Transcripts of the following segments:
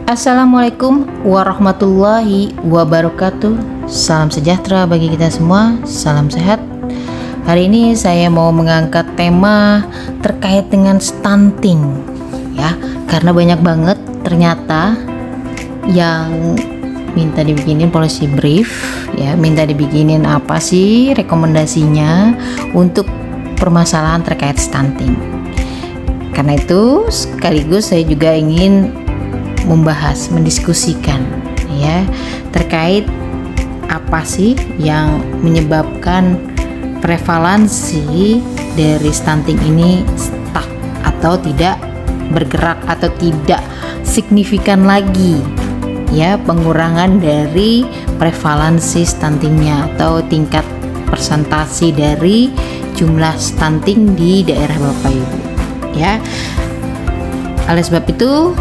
Assalamualaikum warahmatullahi wabarakatuh. Salam sejahtera bagi kita semua, salam sehat. Hari ini saya mau mengangkat tema terkait dengan stunting ya, karena banyak banget ternyata yang minta dibikinin policy brief ya, minta dibikinin apa sih rekomendasinya untuk permasalahan terkait stunting. Karena itu sekaligus saya juga ingin membahas, mendiskusikan ya terkait apa sih yang menyebabkan prevalensi dari stunting ini stuck atau tidak bergerak atau tidak signifikan lagi ya, pengurangan dari prevalensi stuntingnya atau tingkat persentasi dari jumlah stunting di daerah Bapak Ibu ya. Oleh sebab itu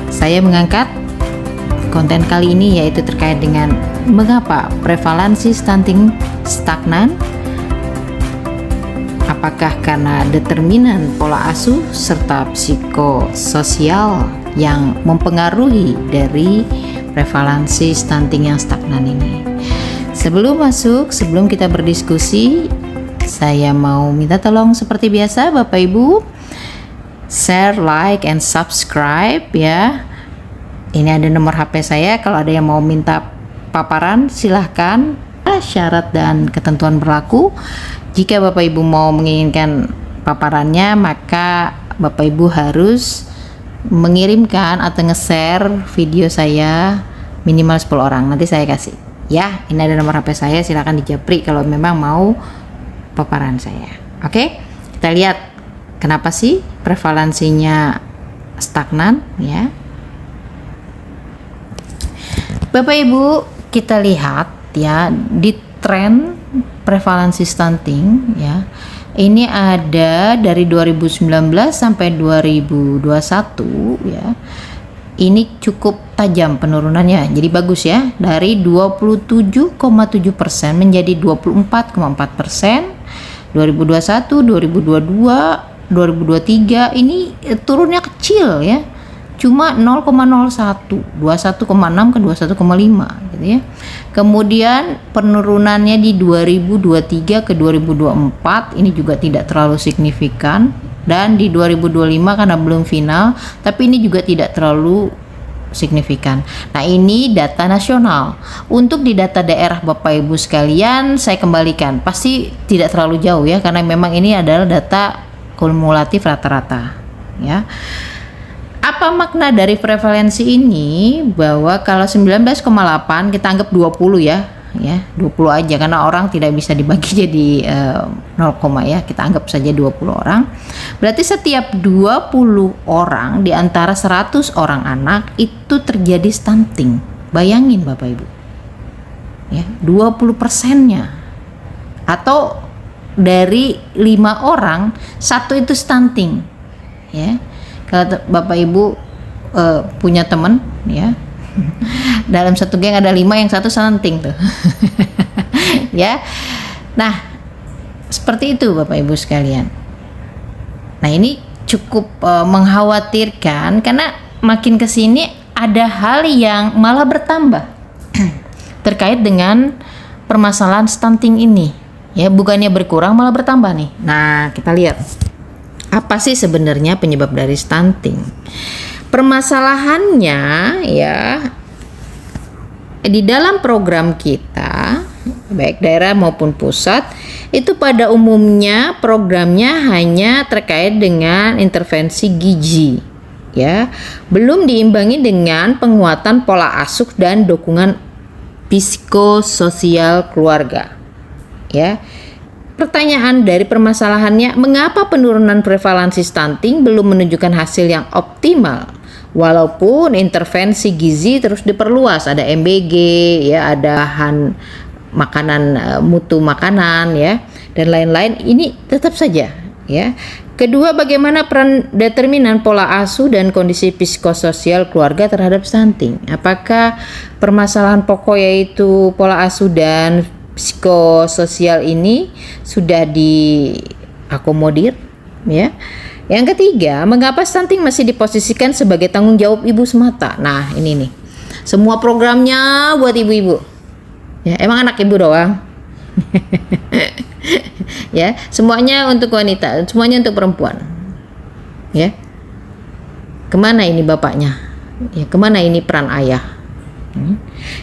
saya mengangkat konten kali ini, yaitu terkait dengan mengapa prevalensi stunting stagnan. Apakah karena determinan pola asuh serta psikososial yang mempengaruhi dari prevalensi stunting yang stagnan ini? Sebelum kita berdiskusi, saya mau minta tolong seperti biasa Bapak Ibu, share, like, and subscribe ya. Ini ada nomor HP saya, kalau ada yang mau minta paparan silahkan. Syarat dan ketentuan berlaku. Jika Bapak Ibu mau menginginkan paparannya, maka Bapak Ibu harus mengirimkan atau nge-share video saya minimal 10 orang. Nanti saya kasih ya. Ini ada nomor HP saya, silahkan dijapri kalau memang mau paparan saya. Oke, kita lihat kenapa sih prevalensinya stagnan ya. Bapak Ibu, kita lihat ya di tren prevalensi stunting ya. Ini ada dari 2019 sampai 2021 ya. Ini cukup tajam penurunannya. Jadi bagus ya, dari 27,7% menjadi 24,4%. 2021, 2022, 2023 ini turunnya kecil ya, cuma 0,01, 21,6 ke 21,5 gitu ya. Kemudian penurunannya di 2023 ke 2024 ini juga tidak terlalu signifikan, dan di 2025 karena belum final, tapi ini juga tidak terlalu signifikan. Nah, ini data nasional. Untuk di data daerah Bapak Ibu sekalian saya kembalikan, pasti tidak terlalu jauh ya, karena memang ini adalah data kumulatif rata-rata ya. Apa makna dari prevalensi ini? Bahwa kalau 19,8 kita anggap 20 ya 20 aja, karena orang tidak bisa dibagi jadi 0, ya, kita anggap saja 20 orang. Berarti setiap 20 orang di antara 100 orang anak itu terjadi stunting. Bayangin Bapak Ibu ya, 20%-nya, atau dari 5 orang 1 itu stunting ya. Kalau Bapak Ibu punya teman ya, dalam satu geng ada 5, yang 1 stunting tuh ya. Nah, seperti itu Bapak Ibu sekalian. Nah, ini cukup mengkhawatirkan, karena makin kesini ada hal yang malah bertambah terkait dengan permasalahan stunting ini ya, bukannya berkurang malah bertambah nih. Nah, kita lihat apa sih sebenarnya penyebab dari stunting. Permasalahannya ya, di dalam program kita baik daerah maupun pusat itu pada umumnya programnya hanya terkait dengan intervensi gizi ya, belum diimbangi dengan penguatan pola asuh dan dukungan psikososial keluarga ya. Pertanyaan dari permasalahannya, mengapa penurunan prevalensi stunting belum menunjukkan hasil yang optimal walaupun intervensi gizi terus diperluas, ada MBG ya, ada bahan makanan, mutu makanan ya, dan lain-lain, ini tetap saja ya. Kedua, bagaimana peran determinan pola asuh dan kondisi psikososial keluarga terhadap stunting? Apakah permasalahan pokok yaitu pola asuh dan psikososial ini sudah diakomodir ya? Yang ketiga, mengapa stunting masih diposisikan sebagai tanggung jawab ibu semata? Nah, ini nih. Semua programnya buat ibu-ibu. Ya, emang anak ibu doang. Ya, semuanya untuk wanita, semuanya untuk perempuan. Ya. Kemana ini bapaknya? Ya, kemana ini peran ayah?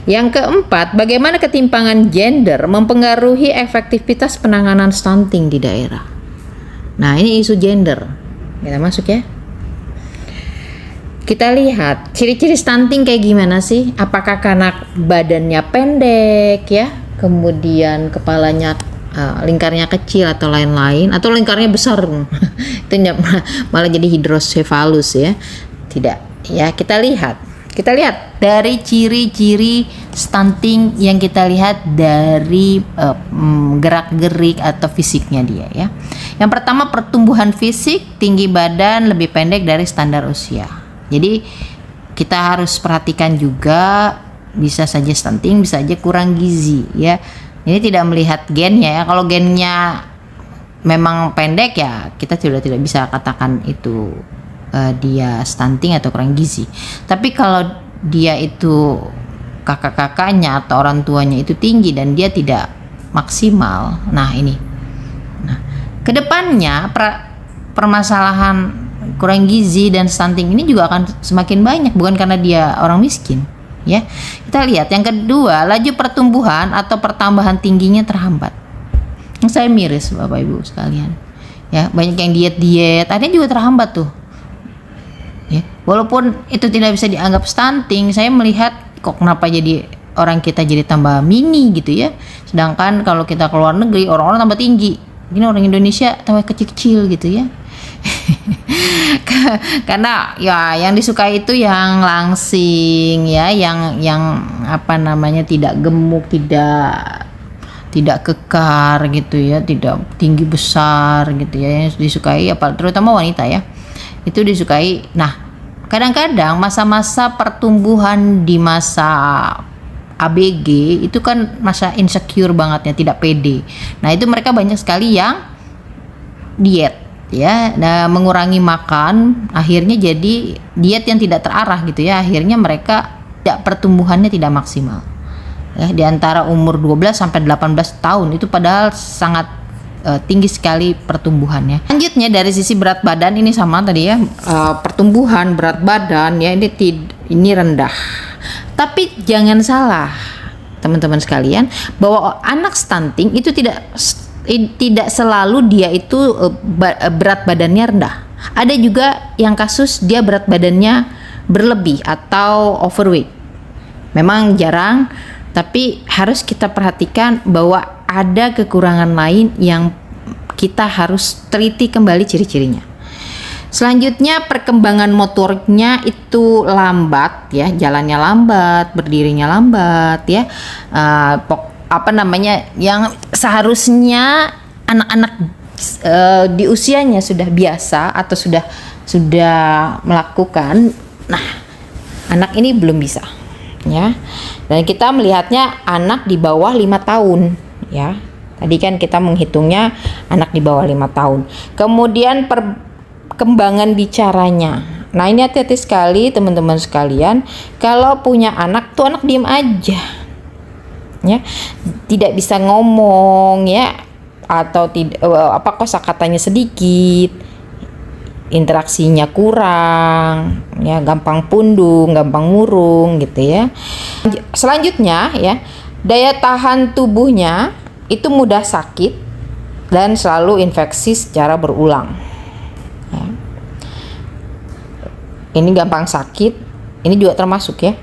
Yang keempat, bagaimana ketimpangan gender mempengaruhi efektivitas penanganan stunting di daerah? Nah, ini isu gender. Kita masuk ya. Kita lihat ciri-ciri stunting kayak gimana sih? Apakah karena badannya pendek ya, kemudian kepalanya lingkarnya kecil atau lain-lain, atau lingkarnya besar? Itu malah jadi hidrosefalus ya. Tidak. Ya, kita lihat dari ciri-ciri stunting yang kita lihat dari gerak-gerik atau fisiknya dia ya. Yang pertama, pertumbuhan fisik, tinggi badan lebih pendek dari standar usia. Jadi kita harus perhatikan juga, bisa saja stunting, bisa saja kurang gizi ya. Ini tidak melihat gennya ya. Kalau gennya memang pendek ya, kita sudah tidak bisa katakan itu dia stunting atau kurang gizi. Tapi kalau dia itu kakak-kakaknya atau orang tuanya itu tinggi dan dia tidak maksimal, nah ini. Nah, kedepannya permasalahan kurang gizi dan stunting ini juga akan semakin banyak, bukan karena dia orang miskin. Ya, kita lihat yang kedua, laju pertumbuhan atau pertambahan tingginya terhambat. Saya miris Bapak Ibu sekalian. Ya, banyak yang diet, ada juga terhambat tuh. Ya, walaupun itu tidak bisa dianggap stunting, saya melihat kok kenapa jadi orang kita jadi tambah mini gitu ya. Sedangkan kalau kita ke luar negeri orang-orang tambah tinggi. Ini orang Indonesia tambah kecil-kecil gitu ya. Karena ya yang disukai itu yang langsing ya, yang apa namanya, tidak gemuk, tidak kekar gitu ya, tidak tinggi besar gitu ya, yang disukai apa terutama wanita ya. Itu disukai. Nah, kadang-kadang masa-masa pertumbuhan di masa ABG itu kan masa insecure banget ya, tidak pede. Nah, itu mereka banyak sekali yang diet ya, nah, mengurangi makan, akhirnya jadi diet yang tidak terarah gitu ya. Akhirnya mereka pertumbuhannya tidak maksimal. Ya, di antara umur 12 sampai 18 tahun itu padahal sangat tinggi sekali pertumbuhannya. Selanjutnya dari sisi berat badan ini sama tadi ya, pertumbuhan berat badan ya ini rendah. Tapi jangan salah teman-teman sekalian, bahwa anak stunting itu tidak selalu dia itu berat badannya rendah. Ada juga yang kasus dia berat badannya berlebih atau overweight. Memang jarang, tapi harus kita perhatikan bahwa ada kekurangan lain yang kita harus teliti kembali ciri-cirinya. Selanjutnya, perkembangan motoriknya itu lambat ya, jalannya lambat, berdirinya lambat ya. Yang seharusnya anak-anak di usianya sudah biasa atau sudah melakukan, nah anak ini belum bisa ya. Dan kita melihatnya anak di bawah 5 tahun ya. Tadi kan kita menghitungnya anak di bawah 5 tahun. Kemudian perkembangan bicaranya. Nah, ini hati-hati sekali teman-teman sekalian. Kalau punya anak tuh, anak diem aja. Ya. Tidak bisa ngomong ya, atau kosakatanya sedikit. Interaksinya kurang, ya, gampang pundung, gampang murung gitu ya. Selanjutnya ya, daya tahan tubuhnya itu mudah sakit dan selalu infeksi secara berulang. Ya. Ini gampang sakit, ini juga termasuk ya.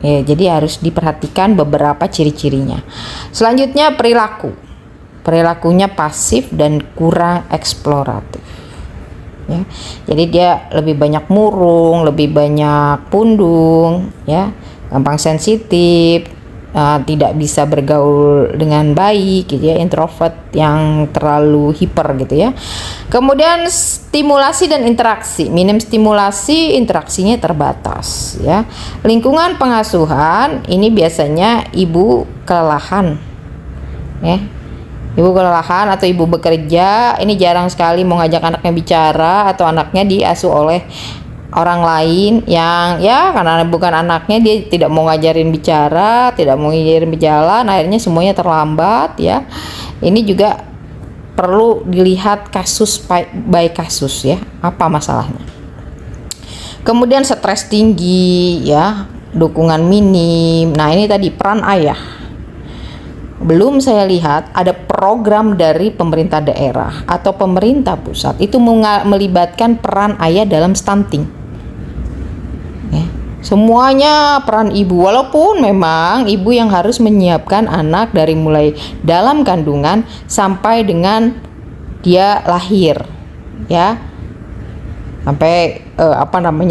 Ya, jadi harus diperhatikan beberapa ciri-cirinya. Selanjutnya perilakunya pasif dan kurang eksploratif. Ya, jadi dia lebih banyak murung, lebih banyak pundung, ya, gampang sensitif, tidak bisa bergaul dengan baik, gitu ya, introvert yang terlalu hiper gitu ya. Kemudian stimulasi dan interaksi, minim stimulasi, interaksinya terbatas, ya. Lingkungan pengasuhan ini biasanya ibu kelelahan, ya. Ibu kelelahan atau ibu bekerja, ini jarang sekali mau ngajak anaknya bicara, atau anaknya diasuh oleh orang lain yang ya karena bukan anaknya, dia tidak mau ngajarin bicara, tidak mau ngajarin berjalan, akhirnya semuanya terlambat ya. Ini juga perlu dilihat kasus by kasus ya, apa masalahnya. Kemudian stres tinggi ya, dukungan minim. Nah, ini tadi peran ayah. Belum saya lihat ada program dari pemerintah daerah atau pemerintah pusat itu melibatkan peran ayah dalam stunting. Ya, semuanya peran ibu, walaupun memang ibu yang harus menyiapkan anak dari mulai dalam kandungan sampai dengan dia lahir, ya, sampai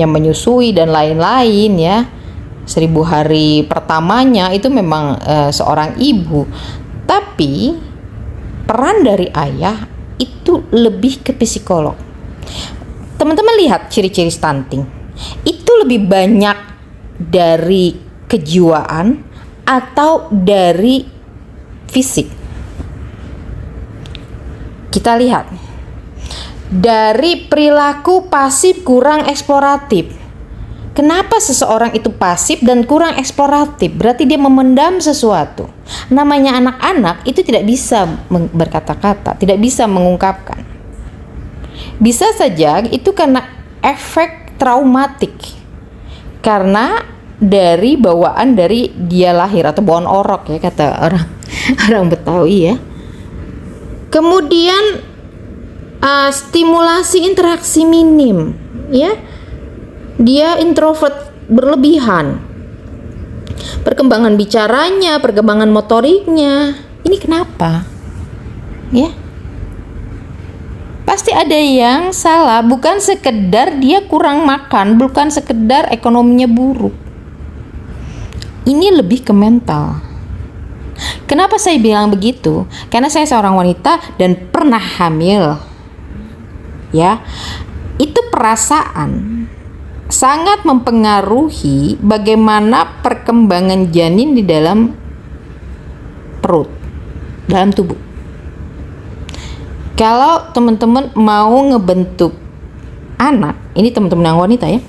menyusui dan lain-lain ya. 1000 hari pertamanya itu memang seorang ibu, tapi peran dari ayah itu lebih ke psikolog. Teman-teman lihat ciri-ciri stunting itu lebih banyak dari kejiwaan atau dari fisik. Kita lihat dari perilaku pasif kurang eksploratif. Kenapa seseorang itu pasif dan kurang eksploratif? Berarti dia memendam sesuatu. Namanya anak-anak itu tidak bisa berkata-kata, tidak bisa mengungkapkan. Bisa saja itu karena efek traumatik. Karena dari bawaan dari dia lahir atau bawaan orok ya, kata orang Betawi ya. Kemudian stimulasi interaksi minim ya. Dia introvert berlebihan. Perkembangan bicaranya, perkembangan motoriknya. Ini kenapa? Ya. Pasti ada yang salah, bukan sekedar dia kurang makan, bukan sekedar ekonominya buruk. Ini lebih ke mental. Kenapa saya bilang begitu? Karena saya seorang wanita dan pernah hamil. Ya. Itu perasaan sangat mempengaruhi bagaimana perkembangan janin di dalam perut, dalam tubuh. Kalau teman-teman mau ngebentuk anak, ini teman-teman yang wanita ya,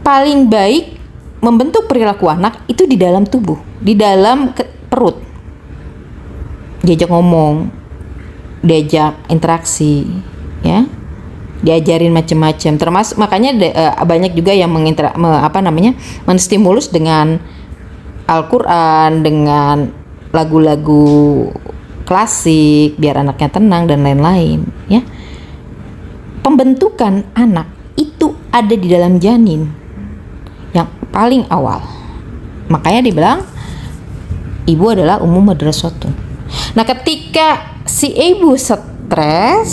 paling baik membentuk perilaku anak itu di dalam tubuh, di dalam perut. Diajak ngomong, diajak interaksi, ya. Diajarin macam-macam, termasuk makanya banyak juga yang menstimulus dengan Al-Quran, dengan lagu-lagu klasik biar anaknya tenang dan lain-lain ya. Pembentukan anak itu ada di dalam janin yang paling awal. Makanya dibilang ibu adalah madrasatun. Nah, ketika si ibu stres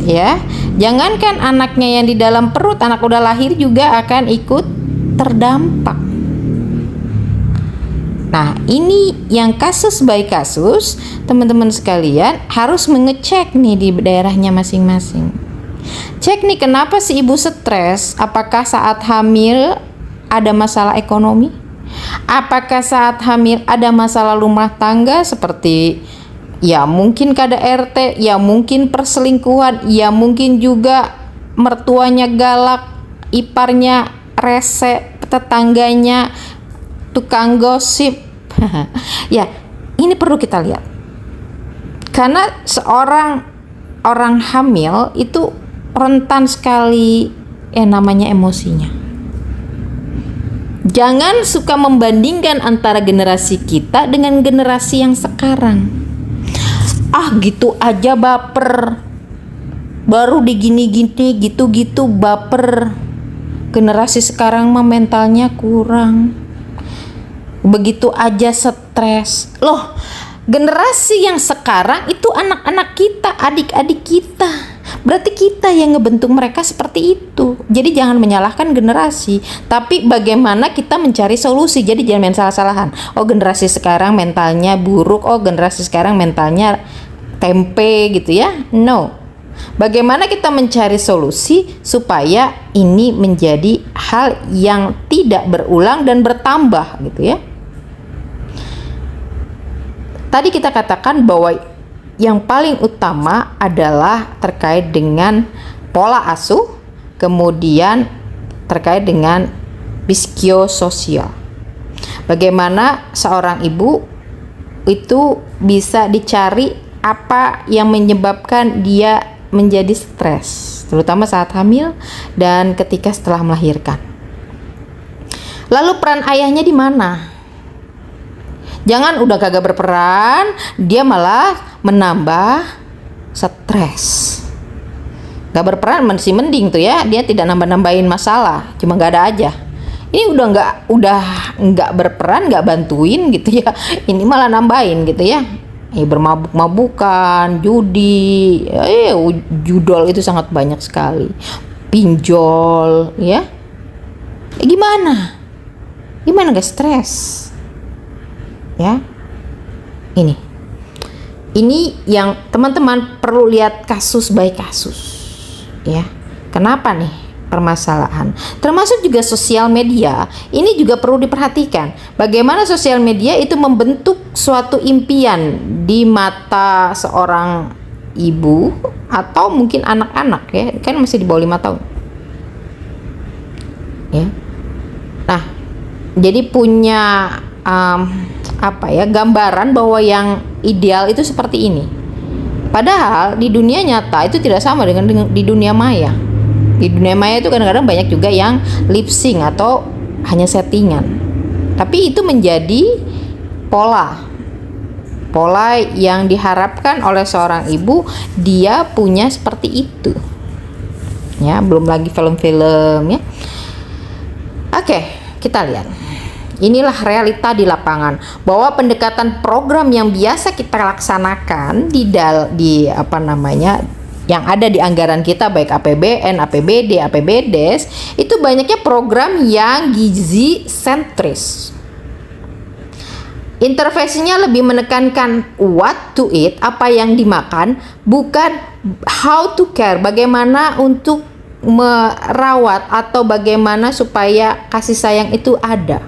ya, jangankan anaknya yang di dalam perut, anak udah lahir juga akan ikut terdampak. Nah, ini yang kasus by kasus, teman-teman sekalian harus mengecek nih di daerahnya masing-masing. Cek nih kenapa si ibu stres, apakah saat hamil ada masalah ekonomi? Apakah saat hamil ada masalah rumah tangga seperti ya mungkin KDRT, ya mungkin perselingkuhan, ya mungkin juga mertuanya galak, iparnya rese, tetangganya tukang gosip. Ya, ini perlu kita lihat. Karena orang hamil itu rentan sekali yang namanya emosinya. Jangan suka membandingkan antara generasi kita dengan generasi yang sekarang. Gitu aja baper, baru digini-gini gitu-gitu baper. Generasi sekarang mah mentalnya kurang, begitu aja stres. Loh, generasi yang sekarang itu anak-anak kita, adik-adik kita. Berarti kita yang ngebentuk mereka seperti itu. Jadi jangan menyalahkan generasi, tapi bagaimana kita mencari solusi. Jadi jangan main salah-salahan. Oh, generasi sekarang mentalnya buruk, oh generasi sekarang mentalnya tempe gitu ya. No. Bagaimana kita mencari solusi supaya ini menjadi hal yang tidak berulang dan bertambah gitu ya. tadi kita katakan bahwa yang paling utama adalah terkait dengan pola asuh, kemudian terkait dengan psikososial. Bagaimana seorang ibu itu bisa dicari apa yang menyebabkan dia menjadi stres, terutama saat hamil dan ketika setelah melahirkan. Lalu peran ayahnya di mana? Jangan udah kagak berperan, dia malah menambah stres. Gak berperan masih mending tuh ya, dia tidak nambah-nambahin masalah, cuma gak ada aja. Ini udah nggak berperan, nggak bantuin gitu ya. Ini malah nambahin gitu ya. Bermabuk-mabukan, judi, judol itu sangat banyak sekali. Pinjol, ya. Gimana? Gimana gak stres? Ya. Ini yang teman-teman perlu lihat kasus by kasus. Ya. Kenapa nih? Permasalahan, termasuk juga sosial media, ini juga perlu diperhatikan. Bagaimana sosial media itu membentuk suatu impian di mata seorang ibu atau mungkin anak-anak ya, kan masih di bawah 5 tahun. Ya. Nah, jadi punya gambaran bahwa yang ideal itu seperti ini. Padahal di dunia nyata itu tidak sama dengan di dunia maya. Di dunia maya itu kadang-kadang banyak juga yang lip sync atau hanya settingan. Tapi itu menjadi pola yang diharapkan oleh seorang ibu, dia punya seperti itu. Ya, belum lagi film-film ya. Oke, kita lihat. Inilah realita di lapangan, bahwa pendekatan program yang biasa kita laksanakan yang ada di anggaran kita, baik APBN, APBD, APBDes, itu banyaknya program yang gizi sentris. Intervensinya lebih menekankan what to eat, apa yang dimakan, bukan how to care, bagaimana untuk merawat atau bagaimana supaya kasih sayang itu ada.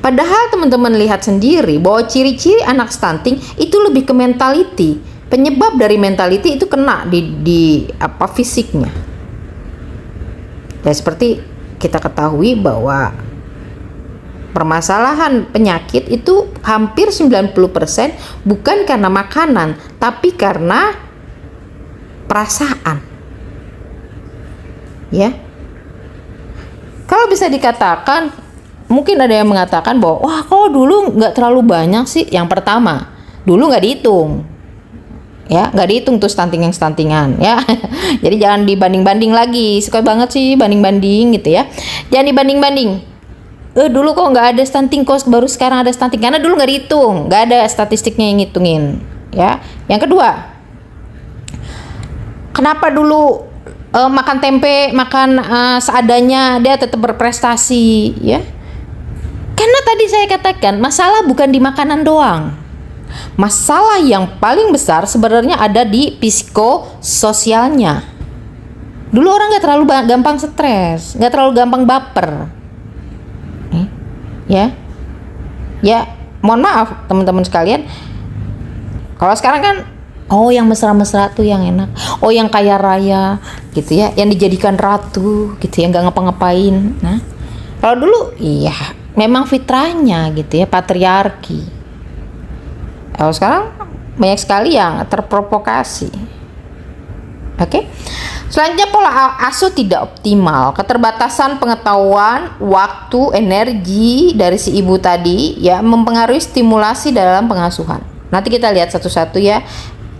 Padahal teman-teman lihat sendiri bahwa ciri-ciri anak stunting itu lebih ke mentality. Penyebab dari mentality itu kena di fisiknya. Ya, seperti kita ketahui bahwa permasalahan penyakit itu hampir 90% bukan karena makanan, tapi karena perasaan. Ya. Kalau bisa dikatakan, mungkin ada yang mengatakan bahwa wah, kalau dulu nggak terlalu banyak sih. Yang pertama, dulu nggak dihitung. Ya, nggak dihitung tuh stuntingan ya. Jadi jangan dibanding-banding lagi. Suka banget sih banding-banding gitu ya. Jangan dibanding-banding. Dulu kok nggak ada stunting, kok baru sekarang ada stunting, karena dulu nggak dihitung, nggak ada statistiknya yang ngitungin ya. Yang kedua, kenapa dulu makan tempe, makan seadanya dia tetap berprestasi ya? Karena tadi saya katakan masalah bukan di makanan doang. Masalah yang paling besar sebenarnya ada di psikososialnya. Dulu orang nggak terlalu gampang stres, nggak terlalu gampang baper. Ya, mohon maaf teman-teman sekalian. Kalau sekarang kan, yang mesra-mesra tuh yang enak. Yang kaya raya gitu ya, yang dijadikan ratu gitu ya, nggak ngapa-ngapain. Nah, kalau dulu iya memang fitrahnya gitu ya, patriarki. Kalau sekarang banyak sekali yang terprovokasi. Oke. Selanjutnya, pola asuh tidak optimal. Keterbatasan pengetahuan, waktu, energi dari si ibu tadi ya mempengaruhi stimulasi dalam pengasuhan. Nanti kita lihat satu-satu ya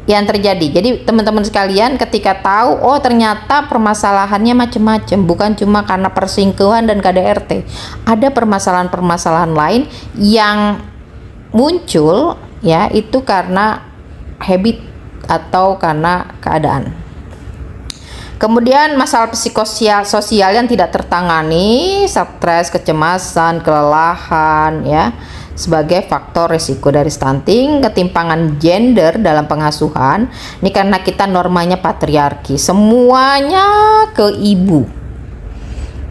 yang terjadi. Jadi teman-teman sekalian, ketika tahu ternyata permasalahannya macam-macam, bukan cuma karena perselingkuhan dan KDRT. Ada permasalahan-permasalahan lain yang muncul ya, itu karena habit atau karena keadaan. Kemudian masalah psikososial yang tidak tertangani, stres, kecemasan, kelelahan ya, sebagai faktor risiko dari stunting. Ketimpangan gender dalam pengasuhan, ini karena kita normanya patriarki, semuanya ke ibu.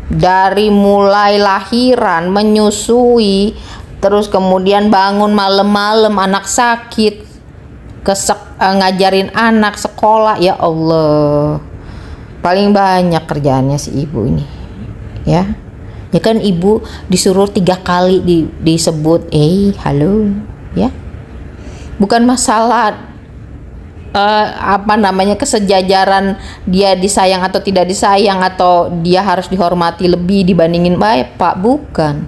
Dari mulai lahiran, menyusui, terus kemudian bangun malam-malam, anak sakit, ngajarin anak sekolah, ya Allah, paling banyak kerjaannya si ibu ini, ya kan ibu disuruh 3 kali disebut halo, ya, bukan masalah kesejajaran dia disayang atau tidak disayang, atau dia harus dihormati lebih dibandingin bapak, bukan.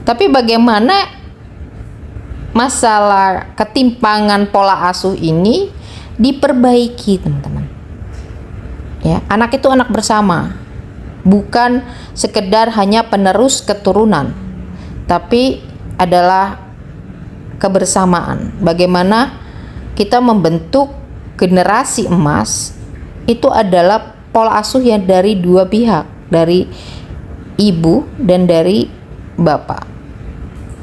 Tapi bagaimana masalah ketimpangan pola asuh ini diperbaiki, teman-teman. Ya, anak itu anak bersama, bukan sekedar hanya penerus keturunan, tapi adalah kebersamaan. Bagaimana kita membentuk generasi emas itu adalah pola asuh yang dari dua pihak, dari ibu dan dari bapak.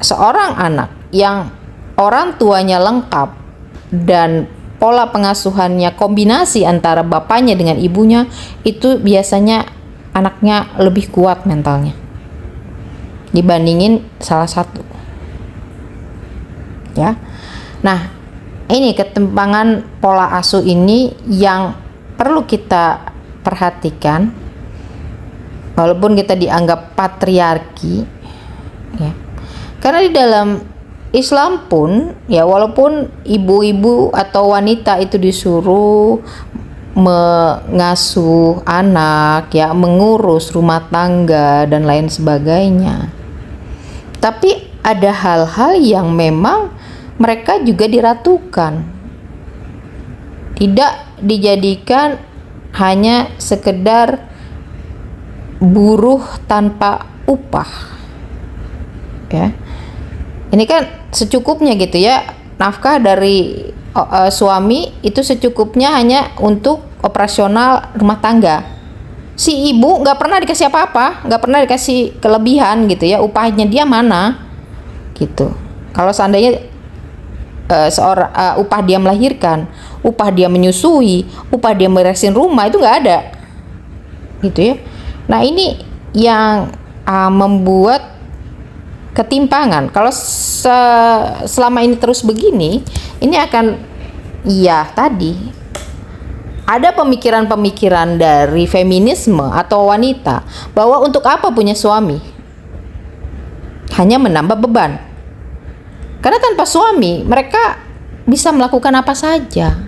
Seorang anak yang orang tuanya lengkap dan pola pengasuhannya kombinasi antara bapaknya dengan ibunya, itu biasanya anaknya lebih kuat mentalnya dibandingin salah satu, ya. Nah, ini ketimpangan pola asuh ini yang perlu kita perhatikan, walaupun kita dianggap patriarki, ya. Karena di dalam Islam pun, ya, walaupun ibu-ibu atau wanita itu disuruh mengasuh anak, ya, mengurus rumah tangga dan lain sebagainya, tapi ada hal-hal yang memang mereka juga diratukan, tidak dijadikan hanya sekedar buruh tanpa upah, ya. Ini kan secukupnya gitu, ya, nafkah dari suami itu secukupnya hanya untuk operasional rumah tangga. Si ibu nggak pernah dikasih apa-apa, nggak pernah dikasih kelebihan gitu, ya, upahnya dia mana gitu. Kalau seandainya upah dia melahirkan, upah dia menyusui, upah dia beresin rumah, itu nggak ada gitu, ya. Nah, ini yang membuat ketimpangan. Kalau selama ini terus begini, ini akan, ya, tadi ada pemikiran-pemikiran dari feminisme atau wanita bahwa untuk apa punya suami, hanya menambah beban. Karena tanpa suami mereka bisa melakukan apa saja.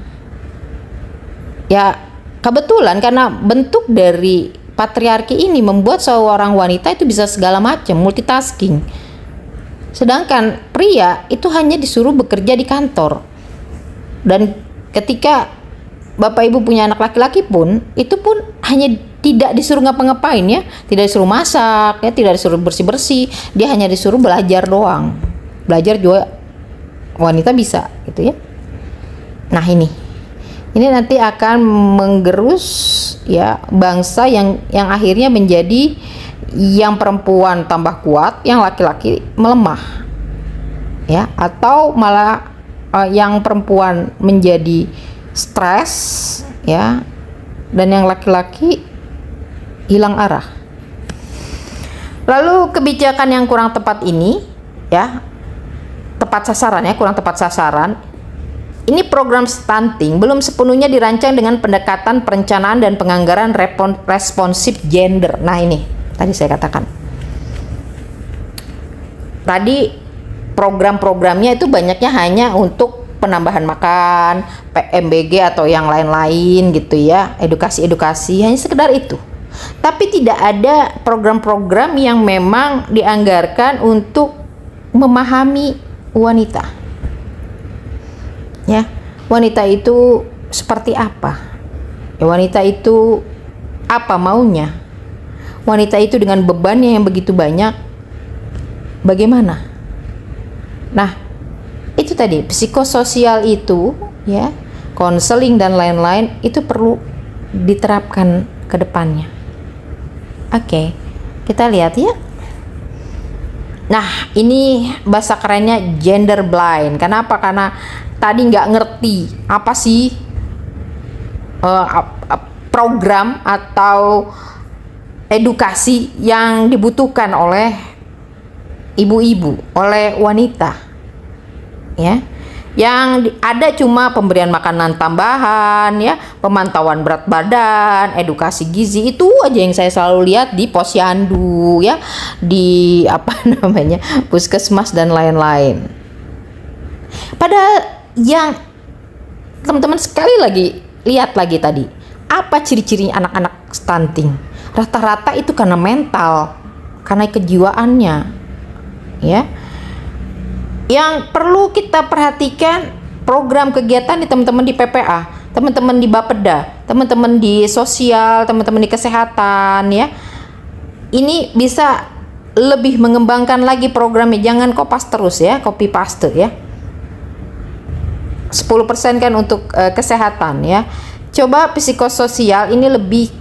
Ya, kebetulan karena bentuk dari patriarki ini membuat seorang wanita itu bisa segala macam, multitasking. Sedangkan pria itu hanya disuruh bekerja di kantor. Dan ketika bapak ibu punya anak laki-laki pun, itu pun hanya tidak disuruh ngapa-ngapain, ya. Tidak disuruh masak, ya, tidak disuruh bersih-bersih. Dia hanya disuruh belajar doang. Belajar juga wanita bisa gitu, ya. Nah, ini nanti akan menggerus, ya, bangsa yang akhirnya menjadi yang perempuan tambah kuat, yang laki-laki melemah, ya, atau malah yang perempuan menjadi stres, ya, dan yang laki-laki hilang arah. Lalu kebijakan yang kurang tepat ini, ya, tepat sasaran, ya, kurang tepat sasaran. Ini program stunting belum sepenuhnya dirancang dengan pendekatan perencanaan dan penganggaran responsif gender. Nah, ini tadi saya katakan. Tadi program-programnya itu banyaknya hanya untuk penambahan makan, PMBG atau yang lain-lain gitu, ya, edukasi-edukasi, hanya sekedar itu. Tapi tidak ada program-program yang memang dianggarkan untuk memahami wanita, ya. Wanita itu seperti apa, ya, wanita itu apa maunya, wanita itu dengan bebannya yang begitu banyak bagaimana. Nah, itu tadi psikososial itu, ya, konseling dan lain-lain itu perlu diterapkan ke depannya. Oke, kita lihat, ya. Nah, ini bahasa kerennya gender blind. Kenapa? Karena tadi nggak ngerti apa sih program atau edukasi yang dibutuhkan oleh ibu-ibu, oleh wanita, ya. Yang ada cuma pemberian makanan tambahan, ya, pemantauan berat badan, edukasi gizi, itu aja yang saya selalu lihat di posyandu, ya, di apa namanya, puskesmas dan lain-lain. Padahal yang teman-teman sekali lagi lihat lagi tadi, apa ciri-cirinya anak-anak stunting? Rata-rata itu karena mental, karena kejiwaannya, ya. Yang perlu kita perhatikan program kegiatan di teman-teman di PPA, teman-teman di Bapeda, teman-teman di sosial, teman-teman di kesehatan, ya. Ini bisa lebih mengembangkan lagi programnya, jangan kopas terus, ya, copy paste, ya. 10% kan untuk kesehatan, ya. Coba psikososial ini lebih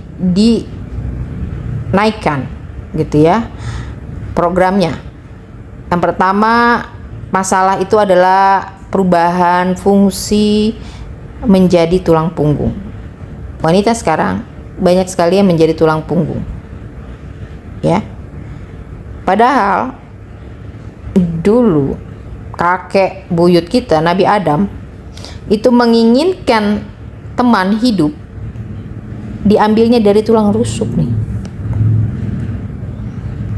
dinaikkan, gitu ya, programnya. Yang pertama, masalah itu adalah perubahan fungsi menjadi tulang punggung. Wanita sekarang banyak sekali yang menjadi tulang punggung, ya. Padahal dulu kakek buyut kita, Nabi Adam, itu menginginkan teman hidup diambilnya dari tulang rusuk nih,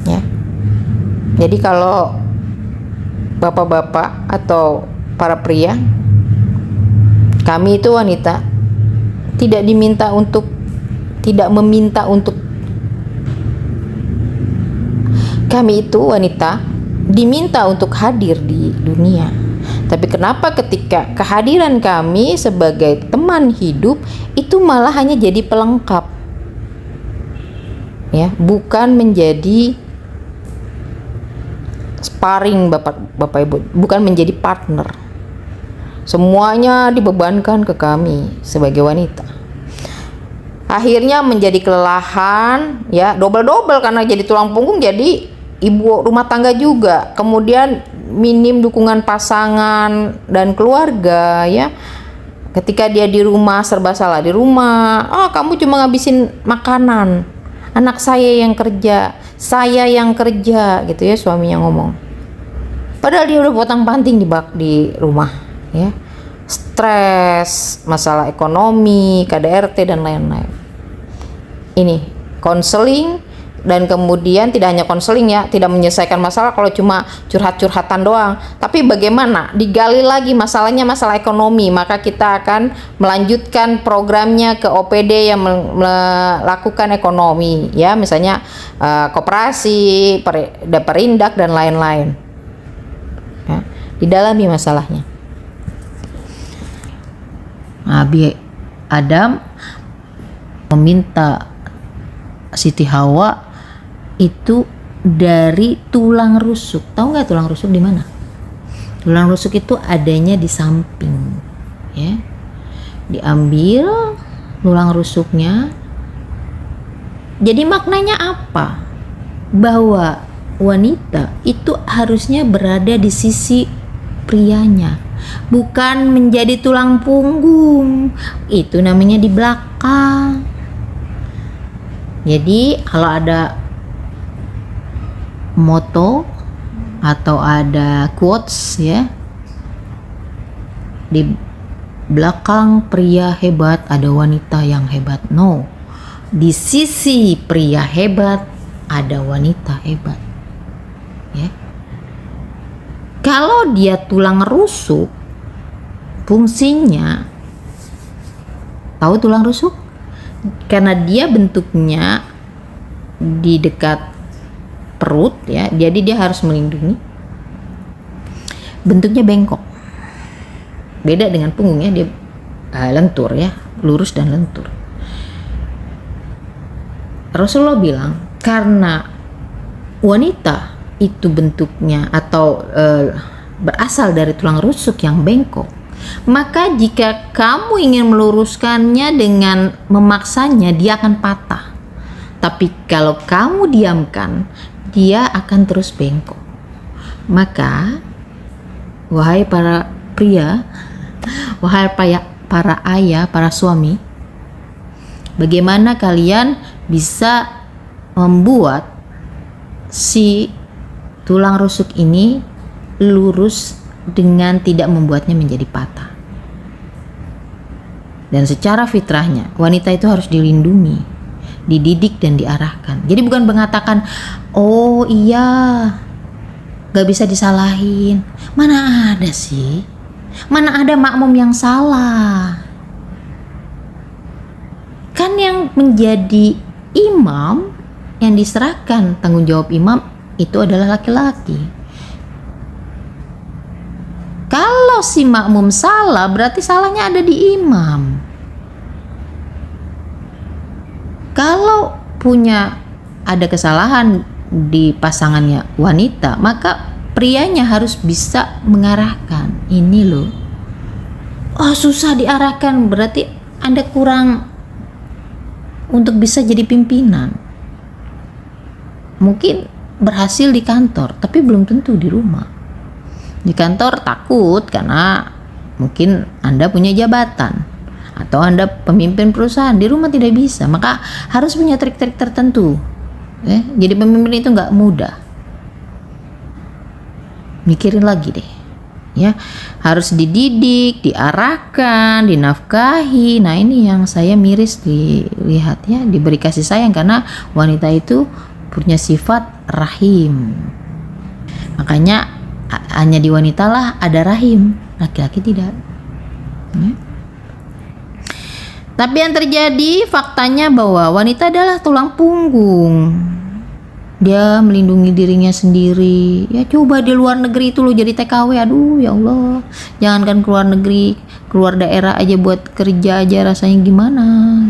ya. Jadi kalau bapak-bapak atau para pria, kami itu wanita tidak meminta untuk kami itu wanita diminta untuk hadir di dunia. Tapi kenapa ketika kehadiran kami sebagai teman hidup itu malah hanya jadi pelengkap, ya, bukan menjadi sparring bapak ibu, bukan menjadi partner. Semuanya dibebankan ke kami sebagai wanita. Akhirnya menjadi kelelahan, ya, double karena jadi tulang punggung, jadi ibu rumah tangga juga. Kemudian minim dukungan pasangan dan keluarga, ya. Ketika dia di rumah serba salah di rumah. Oh, kamu cuma ngabisin makanan. Anak saya yang kerja gitu ya, suaminya ngomong. Padahal dia udah potong-panting di rumah, ya. Stres, masalah ekonomi, KDRT dan lain-lain. Ini konseling, dan kemudian tidak hanya konseling, ya, tidak menyelesaikan masalah kalau cuma curhat-curhatan doang, tapi bagaimana digali lagi masalahnya, masalah ekonomi, maka kita akan melanjutkan programnya ke OPD yang melakukan ekonomi, ya, misalnya koperasi, perindak dan lain-lain, ya, didalami masalahnya. Nabi Adam meminta Siti Hawa itu dari tulang rusuk. Tahu nggak tulang rusuk di mana? Tulang rusuk itu adanya di samping, ya. Diambil tulang rusuknya. Jadi maknanya apa? Bahwa wanita itu harusnya berada di sisi prianya, bukan menjadi tulang punggung. Itu namanya di belakang. Jadi kalau ada moto atau ada quotes, ya, di belakang pria hebat ada wanita yang hebat. No, di sisi pria hebat ada wanita hebat, ya. Kalau dia tulang rusuk, fungsinya, tahu tulang rusuk? Karena dia bentuknya di dekat perut, ya, jadi dia harus melindungi. Bentuknya bengkok, beda dengan punggungnya, dia lentur, ya, lurus dan lentur. Rasulullah bilang karena wanita itu bentuknya atau berasal dari tulang rusuk yang bengkok, maka jika kamu ingin meluruskannya dengan memaksanya, dia akan patah. Tapi kalau kamu diamkan, dia akan terus bengkok. Maka wahai para pria, wahai para ayah, para suami, bagaimana kalian bisa membuat si tulang rusuk ini lurus dengan tidak membuatnya menjadi patah. Dan secara fitrahnya wanita itu harus dilindungi, dididik dan diarahkan. Jadi bukan mengatakan, oh iya gak bisa disalahin. Mana ada sih, mana ada makmum yang salah. Kan yang menjadi imam, yang diserahkan tanggung jawab imam itu adalah laki-laki. Kalau si makmum salah, berarti salahnya ada di imam. Kalau ada kesalahan di pasangannya wanita, maka prianya harus bisa mengarahkan. Ini loh, oh susah diarahkan, berarti Anda kurang untuk bisa jadi pimpinan. Mungkin berhasil di kantor, tapi belum tentu di rumah. Di kantor takut karena mungkin Anda punya jabatan atau Anda pemimpin perusahaan. Di rumah tidak bisa, maka harus punya trik-trik tertentu. Jadi pemimpin itu nggak mudah. Mikirin lagi deh, ya, harus dididik, diarahkan, dinafkahi. Nah ini yang saya miris dilihat, ya, diberi kasih sayang, karena wanita itu punya sifat rahim. Makanya hanya di wanita lah ada rahim, laki-laki tidak. Tapi yang terjadi faktanya bahwa wanita adalah tulang punggung. Dia melindungi dirinya sendiri. Ya coba di luar negeri itu lo jadi TKW, aduh ya Allah. Jangankan keluar negeri, keluar daerah aja buat kerja aja rasanya gimana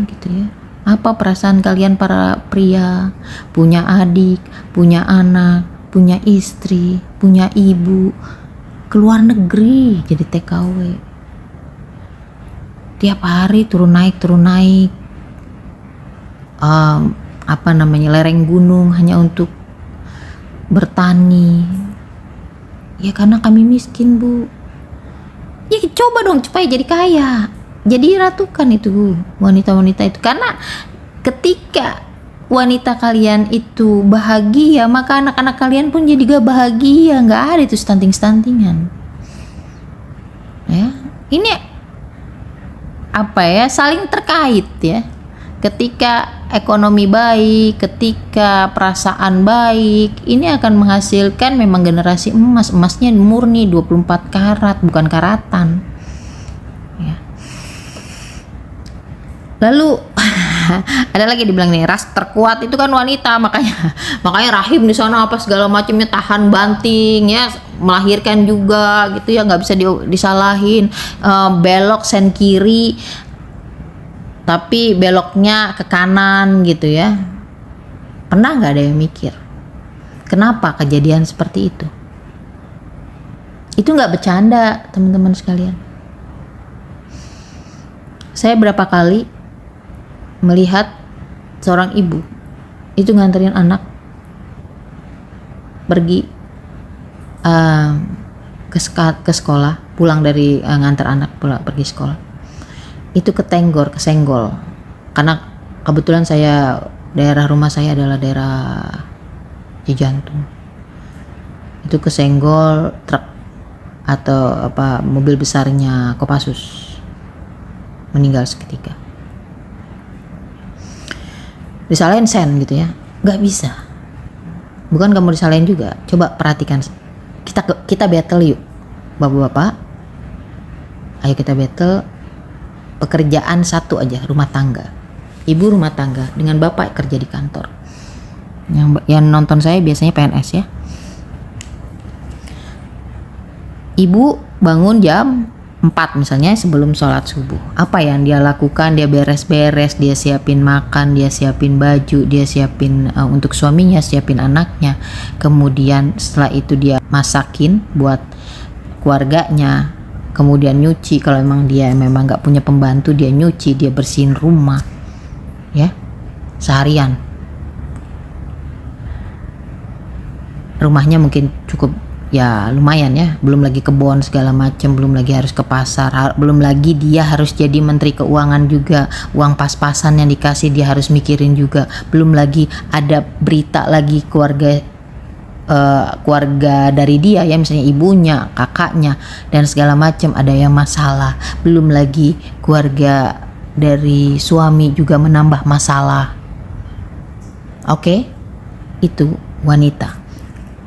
gitu ya. Apa perasaan kalian para pria, punya adik, punya anak, punya istri, punya ibu, keluar negeri jadi TKW. Tiap hari turun naik lereng gunung hanya untuk bertani. Ya karena kami miskin, Bu. Ya coba dong supaya jadi kaya, jadi ratukan itu wanita-wanita itu. Karena ketika wanita kalian itu bahagia, maka anak-anak kalian pun jadi gak bahagia. Gak ada itu stunting-stuntingan. Ya, ini saling terkait ya. Ketika ekonomi baik, ketika perasaan baik, ini akan menghasilkan memang generasi emas. Emasnya murni 24 karat, bukan karatan ya. Lalu ada lagi dibilang nih, ras terkuat itu kan wanita, makanya rahim di sana apa segala macamnya, tahan banting ya, melahirkan juga gitu ya, nggak bisa disalahin. Belok sen kiri tapi beloknya ke kanan gitu ya. Pernah nggak ada yang mikir kenapa kejadian seperti itu? Itu nggak bercanda teman-teman sekalian. Saya berapa kali melihat seorang ibu itu nganterin anak pergi ke sekolah, pulang dari nganter anak pulang pergi sekolah, itu kesenggol karena kebetulan daerah rumah saya adalah daerah Cijantung. Itu kesenggol truk atau mobil besarnya Kopassus, meninggal seketika. Disalahin sen gitu ya, nggak bisa. Bukan kamu disalahin juga. Coba perhatikan, kita battle yuk bapak-bapak, ayo kita battle pekerjaan satu aja, rumah tangga. Ibu rumah tangga dengan bapak kerja di kantor. Yang nonton saya biasanya PNS ya. Ibu bangun jam 4 misalnya sebelum sholat subuh. Apa yang dia lakukan? Dia beres-beres, dia siapin makan, dia siapin baju, dia siapin untuk suaminya, siapin anaknya. Kemudian setelah itu dia masakin buat keluarganya. Kemudian nyuci, kalau memang dia gak punya pembantu, dia nyuci, dia bersihin rumah ya, seharian. Rumahnya mungkin cukup ya lumayan ya, belum lagi kebun segala macam, belum lagi harus ke pasar, belum lagi dia harus jadi menteri keuangan juga, uang pas-pasan yang dikasih dia harus mikirin juga, belum lagi ada berita lagi keluarga keluarga dari dia ya, misalnya ibunya, kakaknya dan segala macam ada yang masalah, belum lagi keluarga dari suami juga menambah masalah. Oke, itu wanita.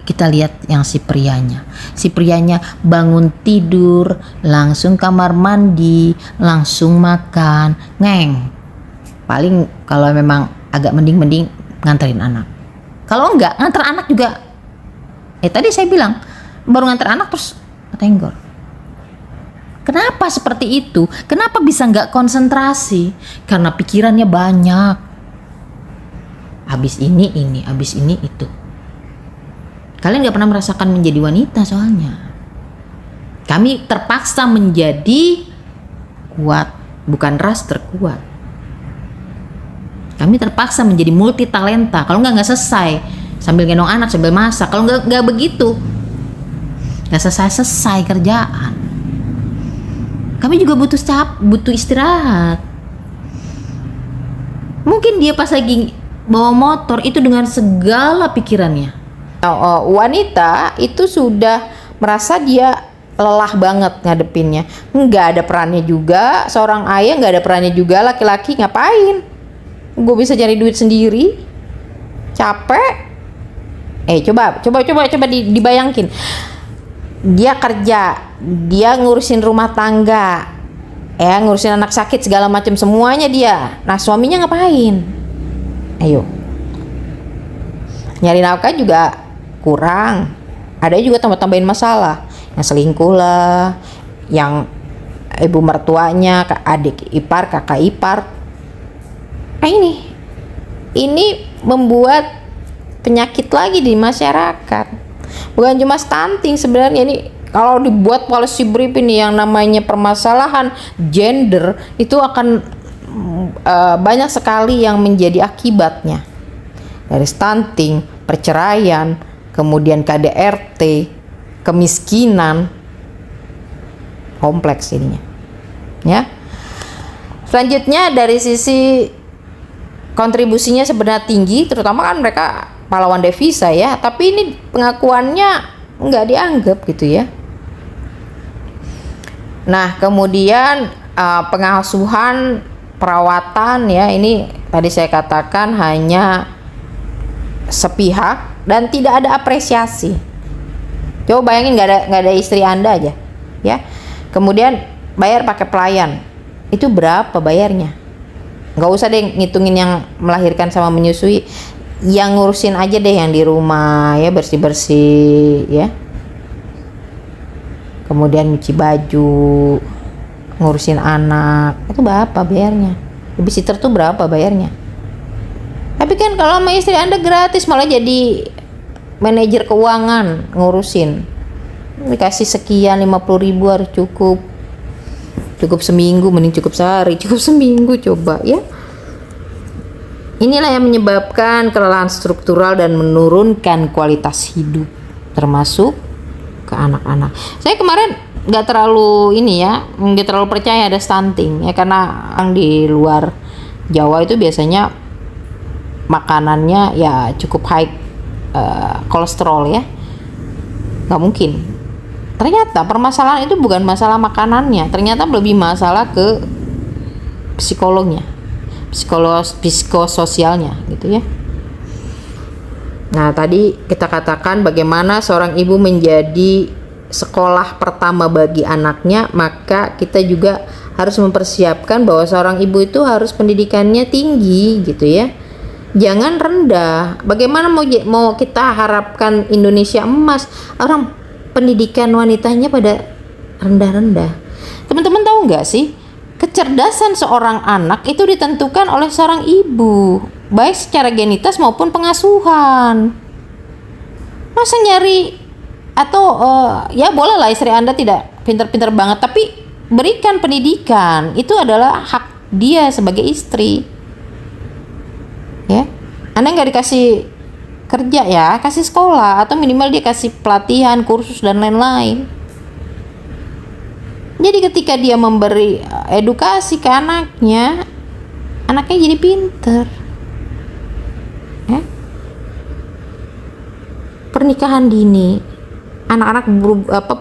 Kita lihat yang si prianya. Si prianya bangun tidur, langsung kamar mandi, langsung makan, ngeng. Paling kalau memang agak mending nganterin anak. Kalau enggak, nganter anak juga. Tadi saya bilang baru nganter anak terus tenggor. Kenapa seperti itu? Kenapa bisa nggak konsentrasi? Karena pikirannya banyak. Habis ini, habis ini itu. Kalian nggak pernah merasakan menjadi wanita soalnya. Kami terpaksa menjadi kuat, bukan ras terkuat. Kami terpaksa menjadi multi talenta. Kalau nggak selesai. Sambil gendong anak, sambil masak. Kalau nggak begitu, nggak selesai kerjaan. Kami juga butuh istirahat. Mungkin dia pas lagi bawa motor itu dengan segala pikirannya. Wanita itu sudah merasa dia lelah banget ngadepinnya. Nggak ada perannya juga. Seorang ayah nggak ada perannya juga. Laki-laki ngapain? Gue bisa cari duit sendiri. Capek. Coba dibayangin. Dia kerja, dia ngurusin rumah tangga, ngurusin anak sakit segala macam semuanya dia. Nah, suaminya ngapain? Ayo. Nyari nafkah juga kurang. Ada juga tambah-tambahin masalah. Yang selingkuh lah, yang ibu mertuanya, adik ipar, kakak ipar. Nah, ini membuat penyakit lagi di masyarakat. Bukan cuma stunting sebenarnya, ini kalau dibuat policy brief ini yang namanya permasalahan gender itu akan banyak sekali yang menjadi akibatnya. Dari stunting, perceraian, kemudian KDRT, kemiskinan, kompleks ininya. Ya. Selanjutnya dari sisi kontribusinya sebenarnya tinggi, terutama kan mereka pahlawan devisa ya, tapi ini pengakuannya nggak dianggap gitu ya. Nah, kemudian pengasuhan, perawatan ya, ini tadi saya katakan hanya sepihak dan tidak ada apresiasi. Coba bayangin nggak ada istri Anda aja ya, kemudian bayar pakai pelayan, itu berapa bayarnya? Nggak usah deh ngitungin yang melahirkan sama menyusui, yang ngurusin aja deh yang di rumah ya, bersih-bersih ya, kemudian nyuci baju, ngurusin anak, itu berapa bayarnya? Babysitter tuh berapa bayarnya? Tapi kan kalau sama istri Anda gratis, malah jadi manajer keuangan ngurusin, dikasih sekian 50.000 harus cukup seminggu, mending cukup sehari, cukup seminggu coba ya. Inilah yang menyebabkan kelelahan struktural dan menurunkan kualitas hidup, termasuk ke anak-anak. Saya kemarin nggak terlalu percaya ada stunting ya, karena yang di luar Jawa itu biasanya makanannya ya cukup high kolesterol ya, nggak mungkin. Ternyata permasalahan itu bukan masalah makanannya, ternyata lebih masalah ke psikolognya, psikososialnya gitu ya. Nah, tadi kita katakan bagaimana seorang ibu menjadi sekolah pertama bagi anaknya, maka kita juga harus mempersiapkan bahwa seorang ibu itu harus pendidikannya tinggi gitu ya. Jangan rendah. Bagaimana mau kita harapkan Indonesia emas, orang pendidikan wanitanya pada rendah-rendah. Teman-teman tahu nggak sih, kecerdasan seorang anak itu ditentukan oleh seorang ibu, baik secara genetitas maupun pengasuhan. Masa nyari atau ya boleh lah istri Anda tidak pintar-pintar banget, tapi berikan pendidikan, itu adalah hak dia sebagai istri. Ya, Anda nggak dikasih kerja ya, kasih sekolah atau minimal dia kasih pelatihan, kursus dan lain-lain. Jadi ketika dia memberi edukasi ke anaknya jadi pinter ya. pernikahan dini, anak-anak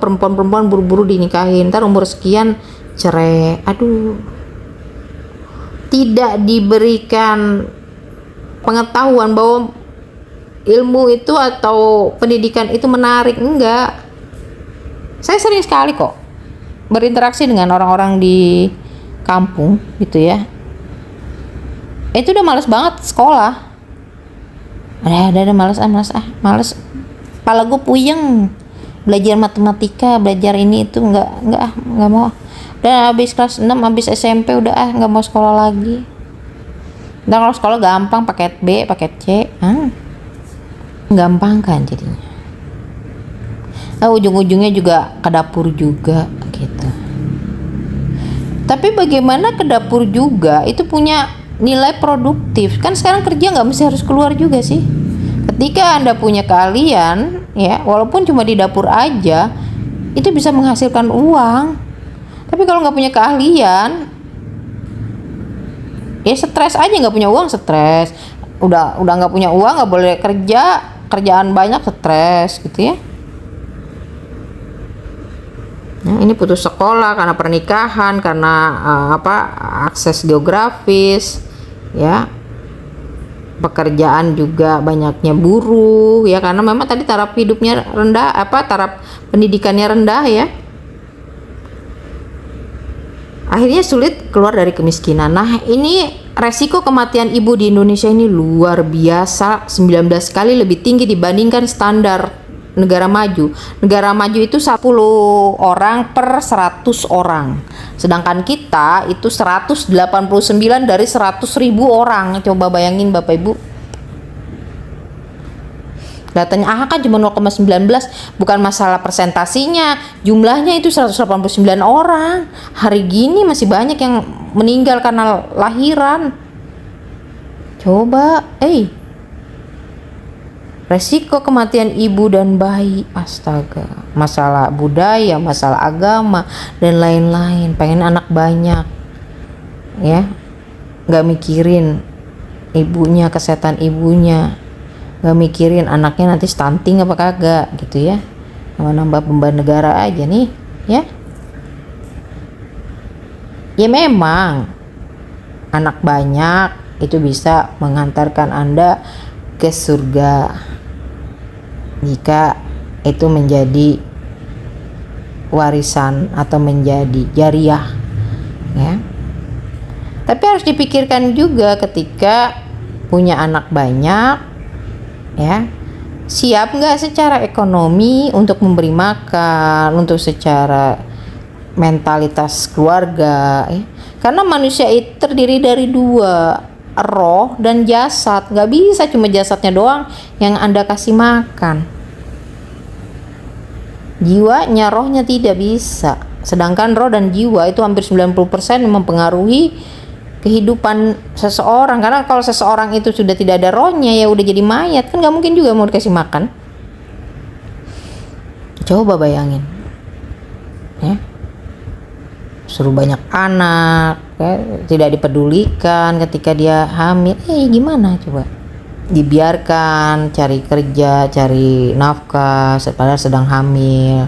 perempuan-perempuan buru-buru dinikahin, ntar umur sekian cerai. Aduh, tidak diberikan pengetahuan bahwa ilmu itu atau pendidikan itu menarik. Enggak, saya sering sekali kok berinteraksi dengan orang-orang di kampung gitu ya, itu udah males banget sekolah. Ada males, kepala gue puyeng belajar matematika, belajar ini itu, nggak mau. Dan habis kelas 6, habis SMP udah nggak mau sekolah lagi. Dan kalau sekolah gampang, paket B, paket C, gampang kan jadinya. Ujung-ujungnya juga ke dapur juga gitu. Tapi bagaimana ke dapur juga itu punya nilai produktif? Kan sekarang kerja nggak mesti harus keluar juga sih. Ketika Anda punya keahlian ya, walaupun cuma di dapur aja, itu bisa menghasilkan uang. Tapi kalau nggak punya keahlian, ya stres aja, nggak punya uang stres. Udah nggak punya uang, nggak boleh kerja, kerjaan banyak, stres gitu ya. Nah, ini putus sekolah karena pernikahan, karena akses geografis ya, pekerjaan juga banyaknya buruh ya, karena memang tadi taraf hidupnya rendah, taraf pendidikannya rendah ya, akhirnya sulit keluar dari kemiskinan. Nah, ini resiko kematian ibu di Indonesia ini luar biasa, 19 kali lebih tinggi dibandingkan standar negara maju. Negara maju itu 10 orang per 100 orang. Sedangkan kita itu 189 dari 100.000 orang. Coba bayangin Bapak Ibu. Datanya kan cuma 0,19, bukan masalah persentasinya, jumlahnya itu 189 orang. Hari gini masih banyak yang meninggal karena lahiran. Coba, resiko kematian ibu dan bayi, astaga. Masalah budaya, masalah agama, dan lain-lain. Pengen anak banyak, ya, nggak mikirin ibunya, kesehatan ibunya, nggak mikirin anaknya nanti stunting apa kagak gitu ya, nambah beban negara aja nih ya. Ya memang anak banyak itu bisa mengantarkan Anda ke surga jika itu menjadi warisan atau menjadi jariah ya. Tapi harus dipikirkan juga ketika punya anak banyak ya, siap nggak secara ekonomi untuk memberi makan, untuk secara mentalitas keluarga ya? Karena manusia itu terdiri dari dua, roh dan jasad. Nggak bisa cuma jasadnya doang yang Anda kasih makan, jiwanya, rohnya tidak bisa. Sedangkan roh dan jiwa itu hampir 90% mempengaruhi kehidupan seseorang. Karena kalau seseorang itu sudah tidak ada rohnya, ya udah jadi mayat, kan nggak mungkin juga mau dikasih makan. Coba bayangin ya, suruh banyak anak ya, tidak dipedulikan ketika dia hamil, gimana coba? Dibiarkan cari kerja, cari nafkah padahal sedang hamil.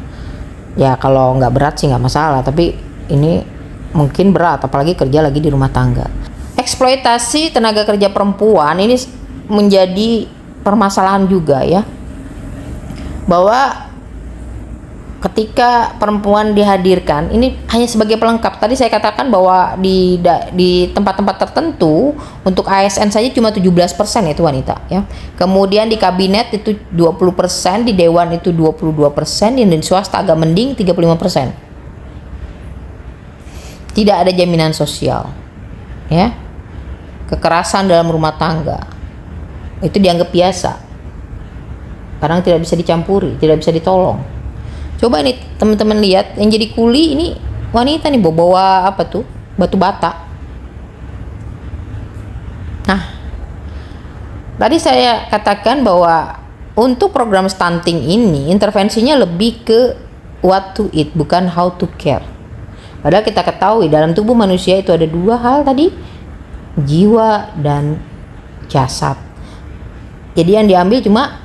Ya kalau nggak berat sih nggak masalah, tapi ini mungkin berat, apalagi kerja lagi di rumah tangga. Eksploitasi tenaga kerja perempuan ini menjadi permasalahan juga ya, bahwa ketika perempuan dihadirkan ini hanya sebagai pelengkap. Tadi saya katakan bahwa di tempat-tempat tertentu untuk ASN saja cuma 17% itu wanita ya. Kemudian di kabinet itu 20%, di dewan itu 22%, di swasta agak mending 35%. Tidak ada jaminan sosial ya. Kekerasan dalam rumah tangga itu dianggap biasa, kadang tidak bisa dicampuri, tidak bisa ditolong. Coba nih teman-teman lihat, yang jadi kuli ini wanita nih, bawa apa tuh, batu bata. Nah, tadi saya katakan bahwa untuk program stunting ini intervensinya lebih ke what to eat, bukan how to care. Padahal kita ketahui dalam tubuh manusia itu ada dua hal tadi, jiwa dan jasad. Jadi yang diambil cuma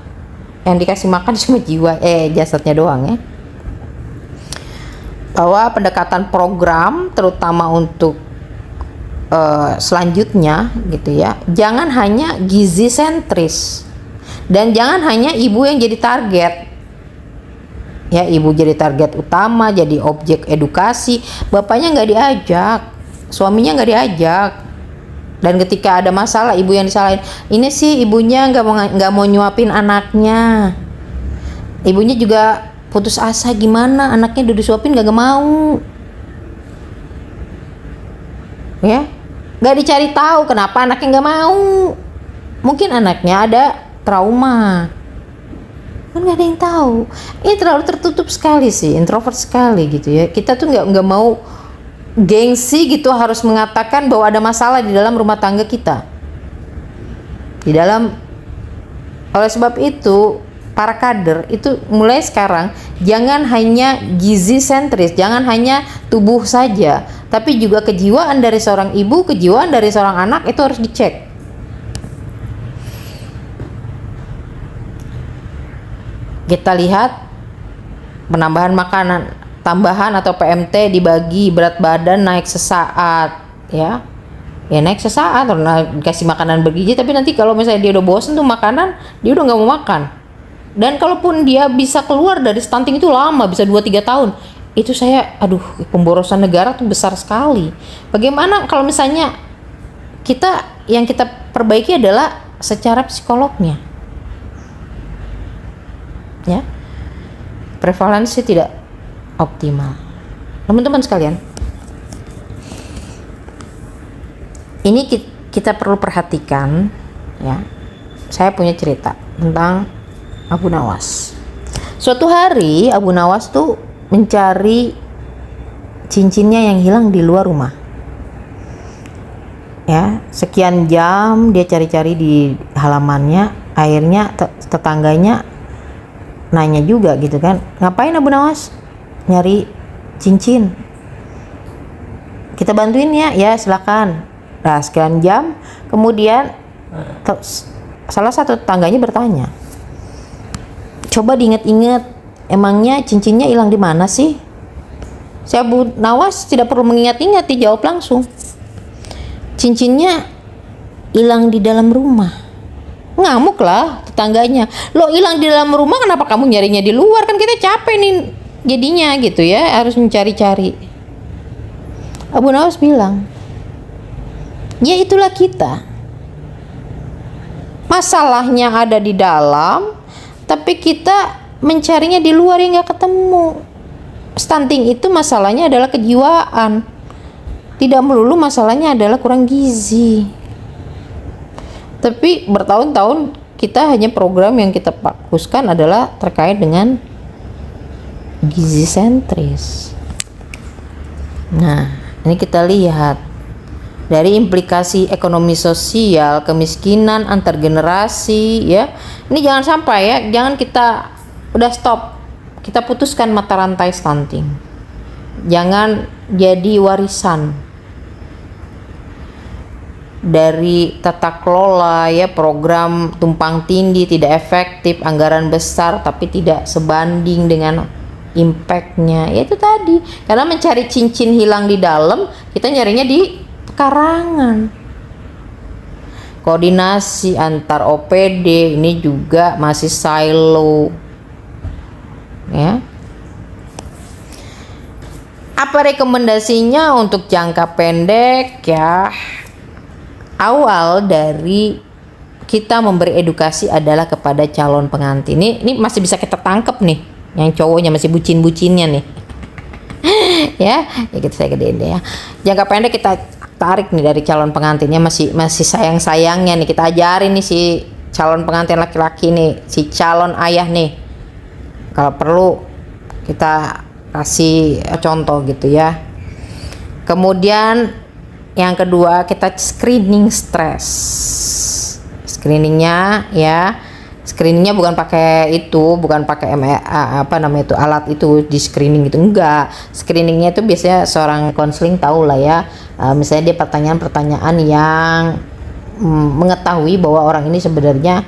yang dikasih makan cuma jiwa, jasadnya doang ya. Bahwa pendekatan program terutama untuk selanjutnya gitu ya, jangan hanya gizi sentris dan jangan hanya ibu yang jadi target ya. Ibu jadi target utama, jadi objek edukasi, bapaknya nggak diajak, suaminya nggak diajak. Dan ketika ada masalah ibu yang disalahin, ini sih ibunya nggak mau nyuapin anaknya, ibunya juga putus asa, gimana anaknya udah disuapin gak mau ya. Nggak dicari tahu kenapa anaknya nggak mau. Mungkin anaknya ada trauma, kan nggak ada yang tahu. Ini terlalu tertutup sekali sih, introvert sekali gitu ya. Kita tuh nggak mau gengsi gitu harus mengatakan bahwa ada masalah di dalam rumah tangga kita. Oleh sebab itu para kader itu mulai sekarang jangan hanya gizi sentris, jangan hanya tubuh saja, tapi juga kejiwaan dari seorang ibu, kejiwaan dari seorang anak itu harus dicek. Kita lihat penambahan makanan tambahan atau PMT dibagi berat badan naik sesaat ya naik sesaat, karena dikasih makanan bergizi, tapi nanti kalau misalnya dia udah bosen tuh makanan, dia udah nggak mau makan. Dan kalaupun dia bisa keluar dari stunting itu lama, bisa 2-3 tahun. Itu pemborosan negara tuh besar sekali. Bagaimana kalau misalnya yang kita perbaiki adalah secara psikolognya. Ya. Prevalensi tidak optimal. Teman-teman sekalian, ini kita perlu perhatikan ya. Saya punya cerita tentang Abu Nawas. Suatu hari Abu Nawas tuh mencari cincinnya yang hilang di luar rumah. Ya, sekian jam dia cari-cari di halamannya, akhirnya tetangganya nanya juga gitu kan, ngapain Abu Nawas nyari cincin? Kita bantuin ya, silakan. Nah, sekian jam kemudian salah satu tetangganya bertanya, coba diingat-ingat, emangnya cincinnya hilang di mana sih? Si Abu Nawas tidak perlu mengingat-ingat, dijawab langsung, cincinnya hilang di dalam rumah. Ngamuk lah tetangganya, lo hilang di dalam rumah, kenapa kamu nyarinya di luar? Kan kita capek nih jadinya gitu ya, harus mencari-cari. Abu Nawas bilang, ya itulah kita, masalahnya ada di dalam, tapi kita mencarinya di luar yang gak ketemu. Stunting itu masalahnya adalah kejiwaan, tidak melulu masalahnya adalah kurang gizi. Tapi bertahun-tahun kita hanya program yang kita fokuskan adalah terkait dengan gizi sentris. Nah, ini kita lihat dari implikasi ekonomi sosial, kemiskinan antar generasi ya. Ini jangan sampai ya, jangan kita udah stop, kita putuskan mata rantai stunting. Jangan jadi warisan dari tata kelola ya, program tumpang tindih, tidak efektif, anggaran besar tapi tidak sebanding dengan impactnya. Ya itu tadi, karena mencari cincin hilang di dalam, kita nyarinya di pekarangan. Koordinasi antar OPD ini juga masih silo ya. Apa rekomendasinya untuk jangka pendek ya? Awal dari kita memberi edukasi adalah kepada calon pengantin. Ini masih bisa kita tangkep nih, yang cowoknya masih bucin-bucinnya nih. ya kita saya gedein deh ya. Jangka pendek kita tarik nih dari calon pengantinnya, masih sayang-sayangnya nih, kita ajarin nih si calon pengantin laki-laki nih, si calon ayah nih. Kalau perlu kita kasih contoh gitu ya. Kemudian yang kedua, kita screening stres. Screeningnya ya, screeningnya bukan pakai alat itu di screening gitu, enggak. Screeningnya itu biasanya seorang konseling tahu lah ya. Misalnya dia pertanyaan-pertanyaan yang mengetahui bahwa orang ini sebenarnya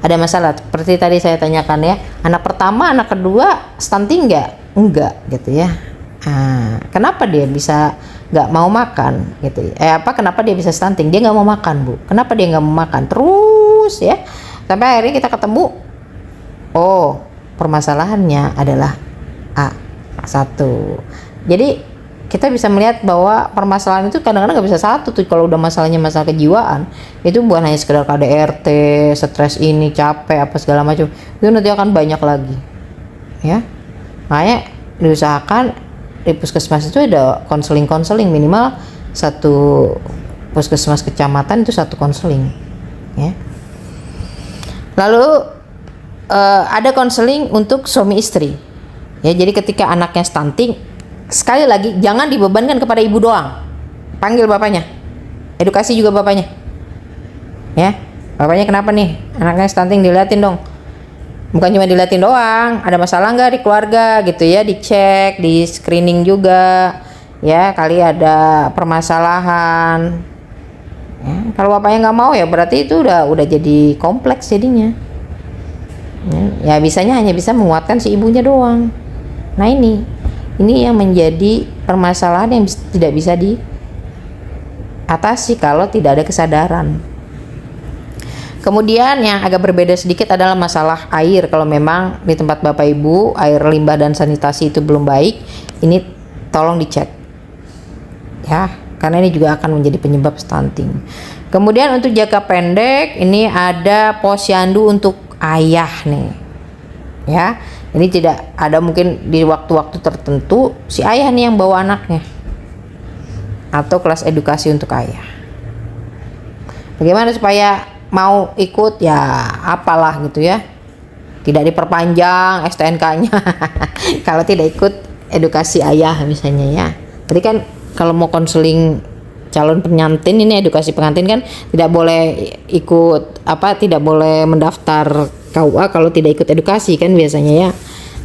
ada masalah. Seperti tadi saya tanyakan ya, anak pertama, anak kedua stunting enggak gitu ya. Kenapa dia bisa nggak mau makan gitu? Kenapa dia bisa stunting? Dia nggak mau makan, Bu. Kenapa dia nggak mau makan? Terus ya, sampai akhirnya kita ketemu, oh permasalahannya adalah A1. Jadi kita bisa melihat bahwa permasalahan itu kadang-kadang nggak bisa satu tuh. Kalau udah masalahnya masalah kejiwaan, itu bukan hanya sekedar KDRT, stres ini, capek, apa segala macam. Itu nanti akan banyak lagi, ya. Makanya diusahakan di puskesmas itu ada konseling minimal satu puskesmas kecamatan itu satu konseling, ya. Lalu ada konseling untuk suami istri, ya. Jadi ketika anaknya stunting, sekali lagi jangan dibebankan kepada ibu doang, panggil bapaknya, edukasi juga bapaknya, ya. Bapaknya kenapa nih anaknya stunting, diliatin dong. Bukan cuma diliatin doang, ada masalah nggak di keluarga gitu ya, dicek, di screening juga ya, kali ada permasalahan ya. Kalau bapaknya nggak mau ya berarti itu udah jadi kompleks jadinya ya, bisanya hanya bisa menguatkan si ibunya doang. Nah ini yang menjadi permasalahan yang tidak bisa diatasi kalau tidak ada kesadaran. Kemudian yang agak berbeda sedikit adalah masalah air. Kalau memang di tempat Bapak Ibu air limbah dan sanitasi itu belum baik, ini tolong dicek ya, karena ini juga akan menjadi penyebab stunting. Kemudian untuk jangka pendek ini ada posyandu untuk ayah nih ya. Ini tidak ada, mungkin di waktu-waktu tertentu si ayah nih yang bawa anaknya, atau kelas edukasi untuk ayah. Bagaimana supaya mau ikut ya, apalah gitu ya, tidak diperpanjang STNK-nya kalau tidak ikut edukasi ayah misalnya ya. Tadi kan kalau mau konseling calon pengantin, ini edukasi pengantin kan tidak boleh ikut tidak boleh mendaftar KUA kalau tidak ikut edukasi kan biasanya ya.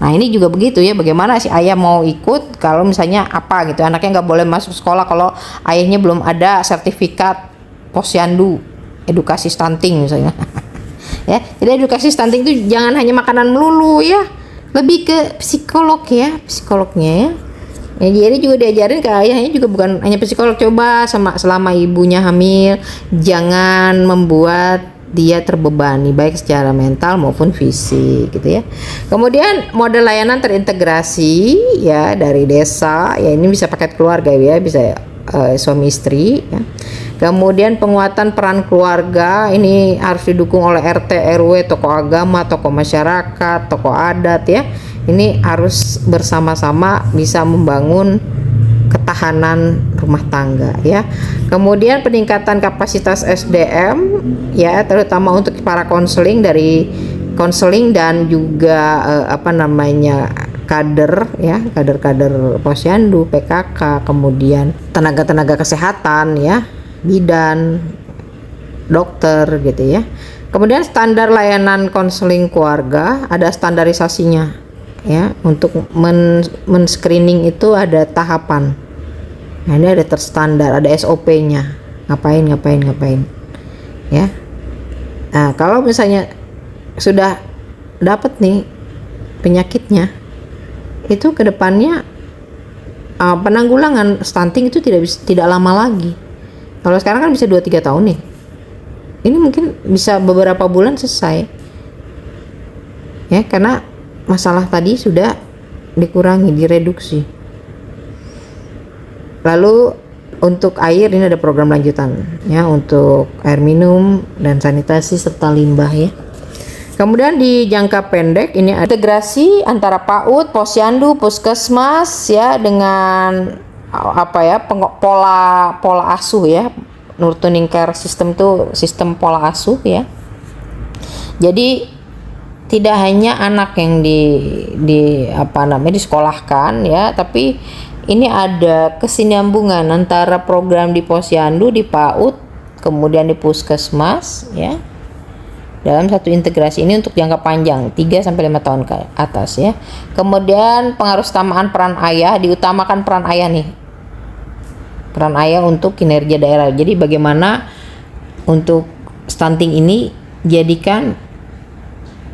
Nah ini juga begitu ya, bagaimana si ayah mau ikut kalau misalnya gitu, anaknya nggak boleh masuk sekolah kalau ayahnya belum ada sertifikat posyandu edukasi stunting misalnya ya. Jadi edukasi stunting itu jangan hanya makanan melulu ya, lebih ke psikolognya ya. Jadi juga diajarin ke ayahnya juga, bukan hanya psikolog. Coba selama ibunya hamil, jangan membuat dia terbebani baik secara mental maupun fisik gitu ya. Kemudian model layanan terintegrasi ya dari desa ya, ini bisa paket keluarga ya, bisa suami istri ya. Kemudian penguatan peran keluarga ini harus didukung oleh RT, RW, tokoh agama, tokoh masyarakat, tokoh adat ya. Ini harus bersama-sama bisa membangun ketahanan rumah tangga ya. Kemudian peningkatan kapasitas SDM ya, terutama untuk para konseling, dari konseling dan juga kader ya, kader posyandu, PKK, kemudian tenaga kesehatan ya, bidan, dokter gitu ya. Kemudian standar layanan konseling keluarga ada standarisasinya ya. Untuk men-screening itu ada tahapan. Nah ini ada terstandar, ada SOP-nya, ngapain ya. Nah kalau misalnya sudah dapat nih penyakitnya, itu kedepannya penanggulangan stunting itu tidak lama lagi. Kalau sekarang kan bisa 2-3 tahun nih, ini mungkin bisa beberapa bulan selesai ya, karena masalah tadi sudah dikurangi, direduksi. Lalu untuk air ini ada program lanjutan ya, untuk air minum dan sanitasi serta limbah ya. Kemudian di jangka pendek ini ada integrasi antara PAUD, posyandu, puskesmas ya, dengan pola asuh ya. Nurturing care system itu sistem pola asuh ya. Jadi tidak hanya anak yang disekolahkan ya, tapi ini ada kesinambungan antara program di posyandu, di PAUD, kemudian di puskesmas ya, dalam satu integrasi ini untuk jangka panjang 3-5 tahun ke atas ya. Kemudian pengharusutamaan peran ayah, diutamakan peran ayah nih, peran ayah untuk kinerja daerah. Jadi bagaimana untuk stunting ini jadikan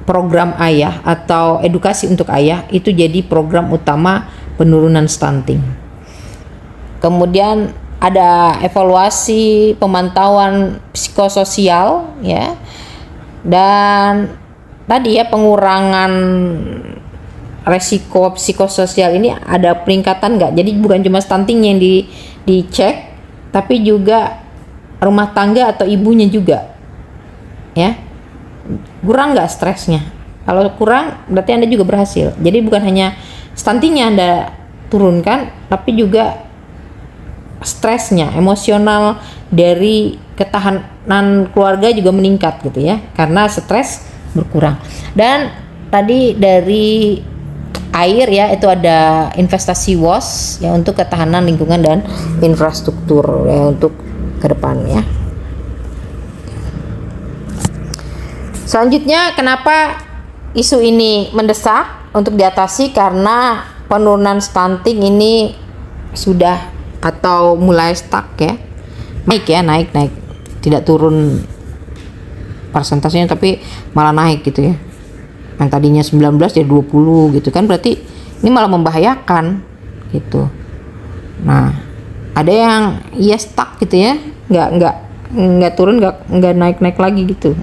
program ayah atau edukasi untuk ayah itu jadi program utama penurunan stunting. Kemudian ada evaluasi pemantauan psikososial ya, dan tadi ya pengurangan resiko psikososial ini ada peningkatan nggak? Jadi bukan cuma stuntingnya yang dicek, tapi juga rumah tangga atau ibunya juga ya, kurang nggak stresnya. Kalau kurang berarti Anda juga berhasil. Jadi bukan hanya stuntingnya Anda turunkan, tapi juga stresnya, emosional dari ketahanan keluarga juga meningkat gitu ya, karena stres berkurang. Dan tadi dari air ya, itu ada investasi WOS ya untuk ketahanan lingkungan dan infrastruktur ya untuk ke depan ya. Selanjutnya, kenapa isu ini mendesak untuk diatasi? Karena penurunan stunting ini sudah atau mulai stuck ya, naik, tidak turun persentasenya tapi malah naik gitu ya. Yang tadinya 19 jadi 20 gitu kan, berarti ini malah membahayakan gitu. Nah, ada yang ya stuck gitu ya, nggak turun, nggak naik lagi gitu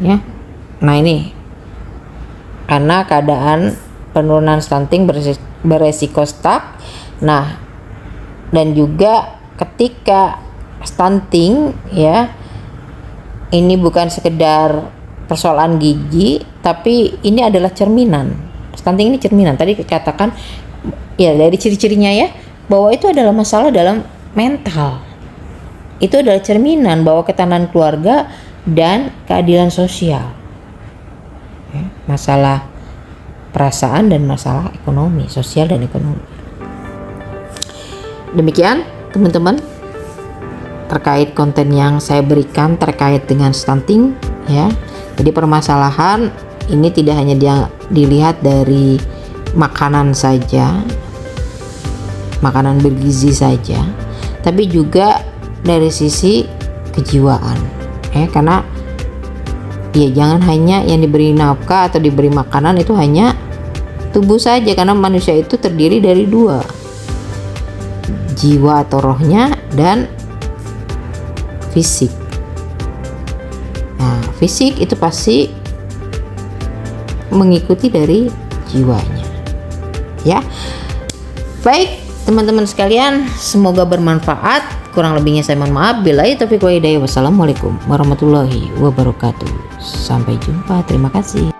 ya. Nah, ini karena keadaan penurunan stunting beresiko stuck. Nah, dan juga ketika stunting ya, ini bukan sekedar persoalan gizi, tapi ini adalah cerminan. Stunting ini cerminan. Tadi katakan ya dari ciri-cirinya ya, bahwa itu adalah masalah dalam mental. Itu adalah cerminan bahwa ketahanan keluarga dan keadilan sosial. Ya, masalah perasaan dan masalah ekonomi, sosial dan ekonomi. Demikian teman-teman terkait konten yang saya berikan terkait dengan stunting ya. Jadi permasalahan ini tidak hanya dilihat dari makanan saja, makanan bergizi saja, tapi juga dari sisi kejiwaan ya, karena ya jangan hanya yang diberi nafkah atau diberi makanan itu hanya tubuh saja, karena manusia itu terdiri dari dua, jiwa atau rohnya dan fisik. Nah, fisik itu pasti mengikuti dari jiwanya. Ya. Baik, teman-teman sekalian, semoga bermanfaat. Kurang lebihnya saya mohon maaf. Billahi taufiq wa hidayah. Wassalamualaikum warahmatullahi wabarakatuh. Sampai jumpa. Terima kasih.